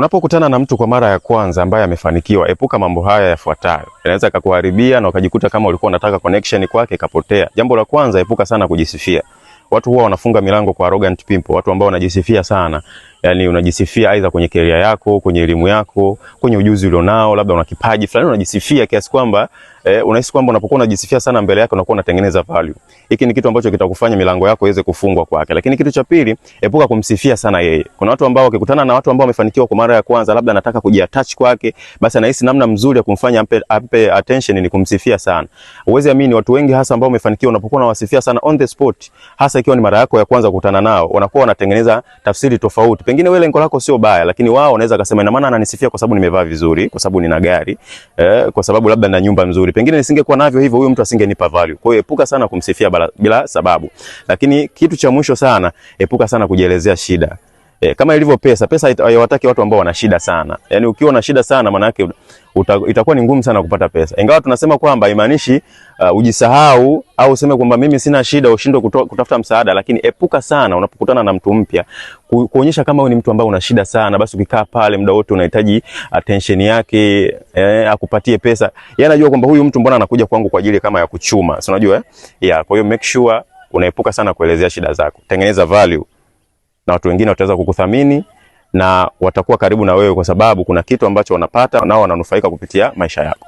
Unapokutana na mtu kwa mara ya kwanza ambaye amefanikiwa, epuka mambo haya yafuatayo. Inaweza kukuharibia na ukajikuta kama ulikuwa unataka connection kwake kapotea. Jambo la kwanza, epuka sana kujisifia. Watu huwa wanafunga milango kwa arrogant people, watu ambao wanajisifia sana. Yani unajisifia aidha kwenye career yako, kwenye elimu yako, kwenye ujuzi ulionao, labda una kipaji fulani unajisifia kiasi kwamba unahisi kwamba unapokuwa unajisifia sana mbele yake unakuwa unatengeneza value. Hiki ni kitu ambacho kitakufanya milango yako iweze kufungwa kwake. Lakini kitu cha pili, epuka kumsifia sana yeye. Kuna watu ambao wakikutana na watu ambao wamefanikiwa kwa mara ya kwanza, labda anataka kujiattach kwake, basi anahisi namna mzuri ya kumfanya ampe attention ni kumsifia sana. Uweze amini watu wengi hasa ambao wamefanikiwa, unapokuwa unawasifia sana on the spot, hasa ikiwa ni mara yako ya kwanza kukutana nao, wanakuwa wanatengeneza tafsiri tofauti. Pengine wewe lengo lako sio baya, lakini wao wanaweza kusema ina maana ananisifia kwa sababu nimevaa vizuri, kwa sababu nina gari, kwa sababu labda nina nyumba nzuri. Pengine nisingekuwa navyo hivyo, huyo mtu asingenipa value. Kwa hiyo epuka sana kumsifia bila sababu. Lakini kitu cha mwisho sana, epuka sana kujielezea shida. Kama ilivyo pesa haiwataki watu ambao wana shida sana. Yaani ukiwa na shida sana maana yake itakuwa ni ngumu sana kupata pesa. Ingawa tunasema kwamba haimaanishi ujisahau au useme kwamba mimi sina shida ushindwe kutafuta msaada, lakini epuka sana unapokutana na mtu mpya kuonyesha kama wewe ni mtu ambaye una shida sana. Basi ukikaa pale muda wote unahitaji attention yake, akupatie pesa. Yeye anajua kwamba huyu mtu mbona anakuja kwangu kwa ajili kama ya kuchuma. Si unajua kwa hiyo make sure unaepuka sana kuelezea shida zako. Tengeneza value na watu wengine wataweza kukuthamini na watakuwa karibu na wewe kwa sababu kuna kitu ambacho wanapata nao wananufaika kupitia maisha yako.